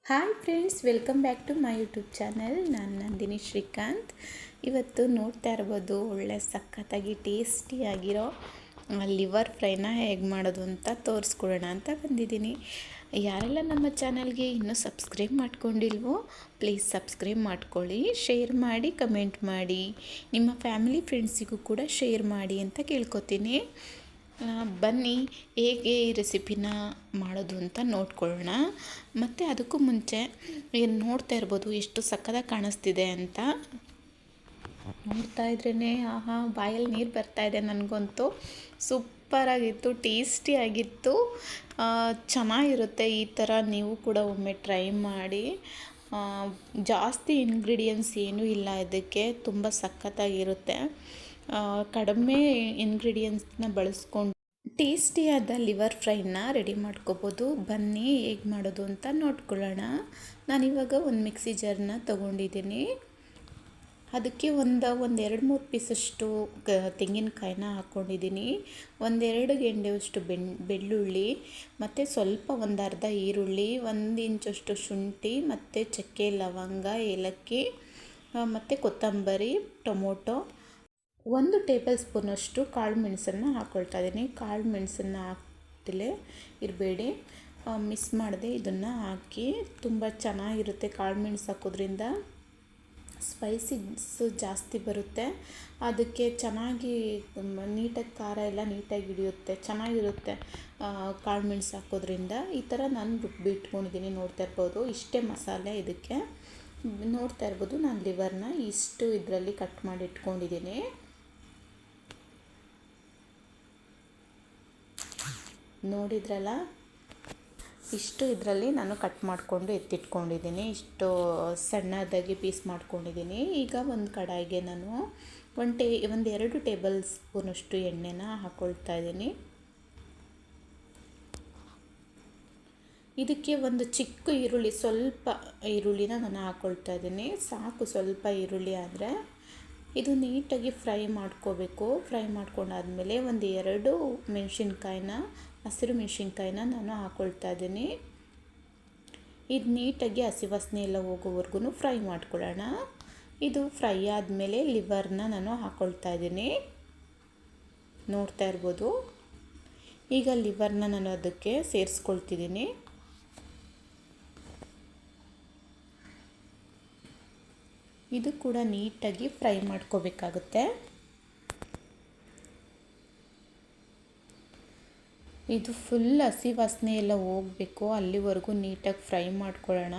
Hi friends, welcome back to my YouTube channel. ನಾನು ನಂದಿನಿ ಶ್ರೀಕಾಂತ್. ಇವತ್ತು ನೋಡ್ತಾ ಇರ್ಬೋದು ಒಳ್ಳೆ ಸಖತ್ತಾಗಿ ಟೇಸ್ಟಿಯಾಗಿರೋ ಲಿವರ್ ಫ್ರೈನ ಹೇಗೆ ಮಾಡೋದು ಅಂತ ತೋರಿಸ್ಕೊಡೋಣ ಅಂತ ಬಂದಿದ್ದೀನಿ. ಯಾರೆಲ್ಲ ನಮ್ಮ ಚಾನಲ್ಗೆ ಇನ್ನೂ ಸಬ್ಸ್ಕ್ರೈಬ್ ಮಾಡ್ಕೊಂಡಿಲ್ವೋ ಪ್ಲೀಸ್ ಸಬ್ಸ್ಕ್ರೈಬ್ ಮಾಡ್ಕೊಳ್ಳಿ, ಶೇರ್ ಮಾಡಿ, ಕಮೆಂಟ್ ಮಾಡಿ, ನಿಮ್ಮ ಫ್ಯಾಮಿಲಿ ಫ್ರೆಂಡ್ಸಿಗೂ ಕೂಡ ಶೇರ್ ಮಾಡಿ ಅಂತ ಕೇಳ್ಕೊತೀನಿ. ಬನ್ನಿ ಹೇಗೆ ಈ ರೆಸಿಪಿನ ಮಾಡೋದು ಅಂತ ನೋಡ್ಕೊಳ್ಳೋಣ. ಮತ್ತು ಅದಕ್ಕೂ ಮುಂಚೆ ಏನು ನೋಡ್ತಾ ಇರ್ಬೋದು ಎಷ್ಟು ಸಕ್ಕತ್ತಾಗಿ ಕಾಣಿಸ್ತಿದೆ ಅಂತ. ನೋಡ್ತಾ ಇದ್ರೇ ಆಹಾ ಬಾಯಲ್ಲಿ ನೀರು ಬರ್ತಾಯಿದೆ. ನನಗಂತೂ ಸೂಪರಾಗಿತ್ತು, ಟೇಸ್ಟಿಯಾಗಿತ್ತು, ಚೆನ್ನಾಗಿರುತ್ತೆ. ಈ ಥರ ನೀವು ಕೂಡ ಒಮ್ಮೆ ಟ್ರೈ ಮಾಡಿ. ಜಾಸ್ತಿ ಇಂಗ್ರೀಡಿಯೆಂಟ್ಸ್ ಏನೂ ಇಲ್ಲ ಇದಕ್ಕೆ, ತುಂಬ ಸಖತ್ತಾಗಿರುತ್ತೆ. ಕಡಿಮೆ ಇಂಗ್ರೀಡಿಯೆಂಟ್ಸ್ನ ಬಳಸ್ಕೊಂಡು ಟೇಸ್ಟಿಯಾದ ಲಿವರ್ ಫ್ರೈನ ರೆಡಿ ಮಾಡ್ಕೋಬೋದು. ಬನ್ನಿ ಹೇಗೆ ಮಾಡೋದು ಅಂತ ನೋಡ್ಕೊಳ್ಳೋಣ. ನಾನಿವಾಗ ಒಂದು ಮಿಕ್ಸಿ ಜಾರನ್ನ ತೊಗೊಂಡಿದ್ದೀನಿ. ಅದಕ್ಕೆ ಒಂದು 2-3 ಪೀಸಷ್ಟು ತೆಂಗಿನಕಾಯಿನ ಹಾಕ್ಕೊಂಡಿದ್ದೀನಿ. 1-2 ಗೆಂಡೆಯಷ್ಟು ಬೆಳ್ಳುಳ್ಳಿ, ಮತ್ತು ಸ್ವಲ್ಪ ಒಂದು ಅರ್ಧ ಈರುಳ್ಳಿ, 1 ಇಂಚಷ್ಟು ಶುಂಠಿ, ಮತ್ತು ಚಕ್ಕೆ, ಲವಂಗ, ಏಲಕ್ಕಿ, ಮತ್ತು ಕೊತ್ತಂಬರಿ, ಟೊಮೊಟೊ, 1 ಟೇಬಲ್ ಸ್ಪೂನಷ್ಟು ಕಾಳು ಮೆಣಸನ್ನು ಹಾಕ್ಕೊಳ್ತಾ ಇದ್ದೀನಿ. ಕಾಳು ಮೆಣಸನ್ನು ಹಾಕ್ತಿಲೇ ಇರಬೇಡಿ, ಮಿಸ್ ಮಾಡದೆ ಇದನ್ನು ಹಾಕಿ. ತುಂಬ ಚೆನ್ನಾಗಿರುತ್ತೆ ಕಾಳು ಮೆಣಸು ಹಾಕೋದ್ರಿಂದ, ಸ್ಪೈಸಿಸ್ ಜಾಸ್ತಿ ಬರುತ್ತೆ. ಅದಕ್ಕೆ ಚೆನ್ನಾಗಿ ನೀಟಾಗಿ ಖಾರ ಎಲ್ಲ ನೀಟಾಗಿ ಹಿಡಿಯುತ್ತೆ, ಚೆನ್ನಾಗಿರುತ್ತೆ ಕಾಳು ಮೆಣಸು ಹಾಕೋದ್ರಿಂದ. ಈ ಥರ ನಾನು ರುಬ್ಬಿಟ್ಕೊಂಡಿದ್ದೀನಿ, ನೋಡ್ತಾ ಇರ್ಬೋದು. ಇಷ್ಟೇ ಮಸಾಲೆ ಇದಕ್ಕೆ. ನೋಡ್ತಾ ಇರ್ಬೋದು ನಾನು ಲಿವರ್ನ ಇಷ್ಟು ಇದರಲ್ಲಿ ಕಟ್ ಮಾಡಿ ಇಟ್ಕೊಂಡಿದ್ದೀನಿ. ನೋಡಿದ್ರಲ್ಲ, ಇಷ್ಟು ಇದರಲ್ಲಿ ನಾನು ಕಟ್ ಮಾಡಿಕೊಂಡು ಎತ್ತಿಟ್ಕೊಂಡಿದ್ದೀನಿ. ಇಷ್ಟು ಸಣ್ಣದಾಗಿ ಪೀಸ್ ಮಾಡ್ಕೊಂಡಿದ್ದೀನಿ. ಈಗ ಒಂದು ಕಡಾಯಿಗೆ ನಾನು 1-2 ಟೇಬಲ್ ಸ್ಪೂನಷ್ಟು ಎಣ್ಣೆನ ಹಾಕ್ಕೊಳ್ತಾ ಇದ್ದೀನಿ. ಇದಕ್ಕೆ ಒಂದು ಚಿಕ್ಕ ಈರುಳ್ಳಿ, ಸ್ವಲ್ಪ ಈರುಳ್ಳಿನ ನಾನು ಹಾಕ್ಕೊಳ್ತಾ ಇದ್ದೀನಿ. ಸಾಕು, ಸ್ವಲ್ಪ ಈರುಳ್ಳಿ ಆದರೆ. ಇದು ನೀಟಾಗಿ ಫ್ರೈ ಮಾಡ್ಕೋಬೇಕು. ಫ್ರೈ ಮಾಡ್ಕೊಂಡಾದಮೇಲೆ 1-2 ಮೆಣಸಿನ್ಕಾಯಿನ, ಹಸಿರು ಮೆಣಸಿನ್ಕಾಯಿನ ನಾನು ಹಾಕ್ಕೊಳ್ತಾ ಇದ್ದೀನಿ. ಇದು ನೀಟಾಗಿ ಹಸಿ ವಾಸನೆ ಎಲ್ಲ ಹೋಗೋವರೆಗೂ ಫ್ರೈ ಮಾಡ್ಕೊಳ್ಳೋಣ. ಇದು ಫ್ರೈ ಆದಮೇಲೆ ಲಿವರ್ನ ನಾನು ಹಾಕ್ಕೊಳ್ತಾ ಇದ್ದೀನಿ. ನೋಡ್ತಾ ಇರ್ಬೋದು. ಈಗ ಲಿವರ್ನ ನಾನು ಅದಕ್ಕೆ ಸೇರಿಸ್ಕೊಳ್ತಿದ್ದೀನಿ. ಇದು ಕೂಡ ನೀಟಾಗಿ ಫ್ರೈ ಮಾಡ್ಕೋಬೇಕಾಗುತ್ತೆ. ಇದು ಫುಲ್ ಹಸಿ ವಾಸನೆ ಎಲ್ಲ ಹೋಗಬೇಕು, ಅಲ್ಲಿವರೆಗೂ ನೀಟಾಗಿ ಫ್ರೈ ಮಾಡ್ಕೊಳ್ಳೋಣ.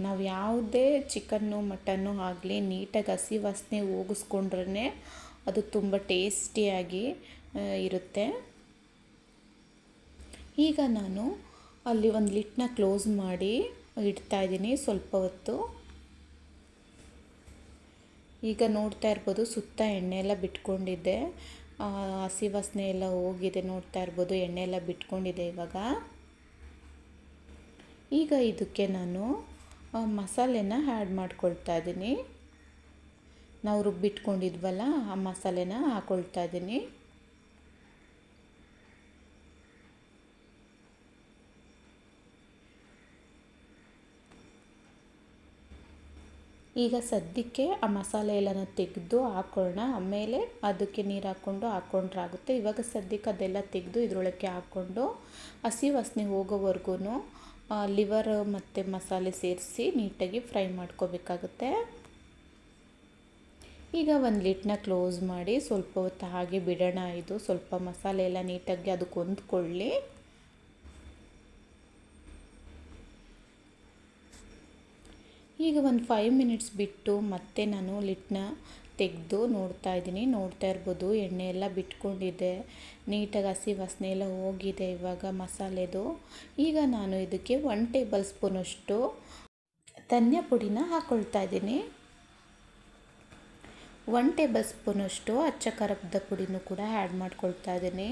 ನಾವು ಯಾವುದೇ ಚಿಕನ್ನು ಮಟನ್ನು ಆಗಲಿ ನೀಟಾಗಿ ಹಸಿ ವಾಸನೆ ಹೋಗಿಸ್ಕೊಂಡ್ರೆ ಅದು ತುಂಬ ಟೇಸ್ಟಿಯಾಗಿ ಇರುತ್ತೆ. ಈಗ ನಾನು ಅಲ್ಲಿ ಒಂದು ಲಿಡ್ನ ಕ್ಲೋಸ್ ಮಾಡಿ ಇಡ್ತಾಯಿದ್ದೀನಿ ಸ್ವಲ್ಪ ಹೊತ್ತು. ಈಗ ನೋಡ್ತಾ ಇರ್ಬೋದು ಸುತ್ತ ಎಣ್ಣೆ ಎಲ್ಲ ಬಿಟ್ಕೊಂಡಿದ್ದೆ, ಹಸಿ ವಾಸನೆ ಎಲ್ಲ ಹೋಗಿದೆ. ನೋಡ್ತಾ ಇರ್ಬೋದು ಎಣ್ಣೆ ಎಲ್ಲ ಬಿಟ್ಕೊಂಡಿದೆ ಇವಾಗ. ಈಗ ಇದಕ್ಕೆ ನಾನು ಮಸಾಲೆನ ಆ್ಯಡ್ ಮಾಡ್ಕೊಳ್ತಾ ಇದ್ದೀನಿ. ನಾವು ರುಬ್ಬಿಟ್ಕೊಂಡಿದ್ವಲ್ಲ ಆ ಮಸಾಲೆನ ಹಾಕ್ಕೊಳ್ತಾ ಇದ್ದೀನಿ. ಈಗ ಸದ್ಯಕ್ಕೆ ಆ ಮಸಾಲೆ ಎಲ್ಲನ ತೆಗೆದು ಹಾಕ್ಕೊಳ್ಳೋಣ. ಆಮೇಲೆ ಅದಕ್ಕೆ ನೀರು ಹಾಕ್ಕೊಂಡ್ರಾಗುತ್ತೆ. ಇವಾಗ ಸದ್ಯಕ್ಕೆ ಅದೆಲ್ಲ ತೆಗೆದು ಇದರೊಳಕ್ಕೆ ಹಾಕ್ಕೊಂಡು ಹಸಿ ವಾಸನೆ ಹೋಗೋವರೆಗೂ ಲಿವರ್ ಮತ್ತು ಮಸಾಲೆ ಸೇರಿಸಿ ನೀಟಾಗಿ ಫ್ರೈ ಮಾಡ್ಕೋಬೇಕಾಗುತ್ತೆ. ಈಗ ಒಂದು ಲಿಡ್ನ ಕ್ಲೋಸ್ ಮಾಡಿ ಸ್ವಲ್ಪ ಹೊತ್ತು ಹಾಗೆ ಬಿಡೋಣ. ಇದು ಸ್ವಲ್ಪ ಮಸಾಲೆ ಎಲ್ಲ ನೀಟಾಗಿ ಅದಕ್ಕೆ ಹೊಂದ್ಕೊಳ್ಳಿ. ಈಗ ಒಂದು 5 ಮಿನಿಟ್ಸ್ ಬಿಟ್ಟು ಮತ್ತೆ ನಾನು ಲಿಡ್ನ ತೆಗೆದು ನೋಡ್ತಾ ಇದ್ದೀನಿ. ನೋಡ್ತಾ ಇರ್ಬೋದು ಎಣ್ಣೆ ಎಲ್ಲ ಬಿಟ್ಕೊಂಡಿದೆ, ನೀಟಾಗಿ ಹಸಿ ವಾಸನೆ ಎಲ್ಲ ಹೋಗಿದೆ ಇವಾಗ ಮಸಾಲೆದು. ಈಗ ನಾನು ಇದಕ್ಕೆ 1 ಟೇಬಲ್ ಸ್ಪೂನಷ್ಟು ಧನಿಯಾ ಪುಡಿನ ಹಾಕ್ಕೊಳ್ತಾ ಇದ್ದೀನಿ. 1 ಟೇಬಲ್ ಸ್ಪೂನಷ್ಟು ಅಚ್ಚ ಖಾರದ ಪುಡಿನೂ ಕೂಡ ಆ್ಯಡ್ ಮಾಡ್ಕೊಳ್ತಾ ಇದ್ದೀನಿ.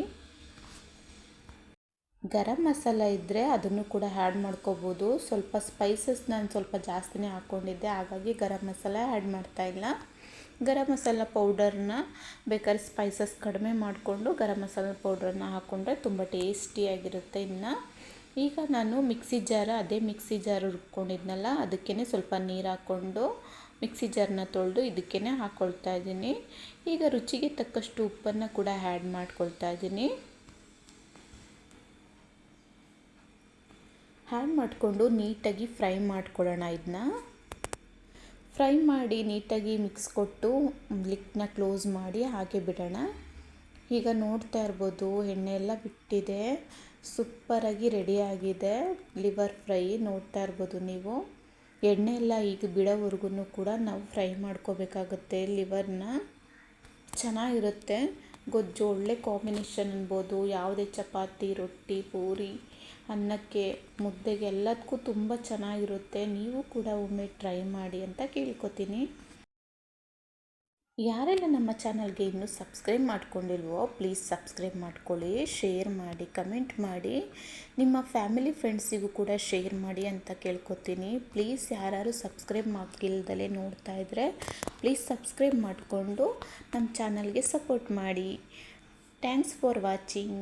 ಗರಂ ಮಸಾಲ ಇದ್ದರೆ ಅದನ್ನು ಕೂಡ ಆ್ಯಡ್ ಮಾಡ್ಕೋಬೋದು. ಸ್ವಲ್ಪ ಸ್ಪೈಸಸ್ ನಾನು ಸ್ವಲ್ಪ ಜಾಸ್ತಿನೇ ಹಾಕ್ಕೊಂಡಿದ್ದೆ, ಹಾಗಾಗಿ ಗರಂ ಮಸಾಲ ಆ್ಯಡ್ ಮಾಡ್ತಾಯಿಲ್ಲ. ಗರಂ ಮಸಾಲ ಪೌಡರ್ನ ಬೇಕಾದ್ರೆ ಸ್ಪೈಸಸ್ ಕಡಿಮೆ ಮಾಡಿಕೊಂಡು ಗರಂ ಮಸಾಲ ಪೌಡ್ರನ್ನ ಹಾಕ್ಕೊಂಡ್ರೆ ತುಂಬ ಟೇಸ್ಟಿಯಾಗಿರುತ್ತೆ. ಇನ್ನು ಈಗ ನಾನು ಅದೇ ಮಿಕ್ಸಿ ಜಾರ್ ರುಬ್ಕೊಂಡಿದ್ನಲ್ಲ, ಅದಕ್ಕೇ ಸ್ವಲ್ಪ ನೀರು ಹಾಕ್ಕೊಂಡು ಮಿಕ್ಸಿ ಜಾರ್ನ ತೊಳೆದು ಇದಕ್ಕೇ ಹಾಕ್ಕೊಳ್ತಾ ಇದ್ದೀನಿ. ಈಗ ರುಚಿಗೆ ತಕ್ಕಷ್ಟು ಉಪ್ಪನ್ನು ಕೂಡ ಆ್ಯಡ್ ಮಾಡ್ಕೊಳ್ತಾ ಇದ್ದೀನಿ. ಆ್ಯಡ್ ಮಾಡಿಕೊಂಡು ನೀಟಾಗಿ ಫ್ರೈ ಮಾಡ್ಕೊಳ್ಳೋಣ. ಇದನ್ನ ಫ್ರೈ ಮಾಡಿ ನೀಟಾಗಿ ಮಿಕ್ಸ್ ಕೊಟ್ಟು ಲಿಡ್ನ ಕ್ಲೋಸ್ ಮಾಡಿ ಹಾಗೆ ಬಿಡೋಣ. ಈಗ ನೋಡ್ತಾ ಇರ್ಬೋದು ಎಣ್ಣೆ ಎಲ್ಲ ಬಿಟ್ಟಿದೆ, ಸೂಪರಾಗಿ ರೆಡಿಯಾಗಿದೆ ಲಿವರ್ ಫ್ರೈ. ನೋಡ್ತಾ ಇರ್ಬೋದು ನೀವು, ಎಣ್ಣೆ ಎಲ್ಲ ಈಗ ಬಿಡೋವರೆಗೂ ಕೂಡ ನಾವು ಫ್ರೈ ಮಾಡ್ಕೋಬೇಕಾಗುತ್ತೆ ಲಿವರ್ನ. ಚೆನ್ನಾಗಿರುತ್ತೆ ಗೊಜ್ಜು, ಒಳ್ಳೆ ಕಾಂಬಿನೇಷನ್ ಅನ್ಬೋದು. ಯಾವುದೇ ಚಪಾತಿ, ರೊಟ್ಟಿ, ಪೂರಿ, ಅನ್ನಕ್ಕೆ, ಮುದ್ದೆಗೆ ಎಲ್ಲದಕ್ಕೂ ತುಂಬ ಚೆನ್ನಾಗಿರುತ್ತೆ. ನೀವು ಕೂಡ ಒಮ್ಮೆ ಟ್ರೈ ಮಾಡಿ ಅಂತ ಕೇಳ್ಕೊತೀನಿ. ಯಾರೆಲ್ಲ ನಮ್ಮ ಚಾನಲ್ಗೆ ಇನ್ನೂ ಸಬ್ಸ್ಕ್ರೈಬ್ ಮಾಡ್ಕೊಂಡಿಲ್ವೋ ಪ್ಲೀಸ್ ಸಬ್ಸ್ಕ್ರೈಬ್ ಮಾಡ್ಕೊಳ್ಳಿ, ಶೇರ್ ಮಾಡಿ, ಕಮೆಂಟ್ ಮಾಡಿ, ನಿಮ್ಮ ಫ್ಯಾಮಿಲಿ ಫ್ರೆಂಡ್ಸಿಗೂ ಕೂಡ ಶೇರ್ ಮಾಡಿ ಅಂತ ಕೇಳ್ಕೊತೀನಿ. ಪ್ಲೀಸ್ ಯಾರು ಸಬ್ಸ್ಕ್ರೈಬ್ ಮಾಡಿಲ್ದಲೇ ನೋಡ್ತಾ ಇದ್ದರೆ ಪ್ಲೀಸ್ ಸಬ್ಸ್ಕ್ರೈಬ್ ಮಾಡಿಕೊಂಡು ನಮ್ಮ ಚಾನಲ್ಗೆ ಸಪೋರ್ಟ್ ಮಾಡಿ. Thanks for watching.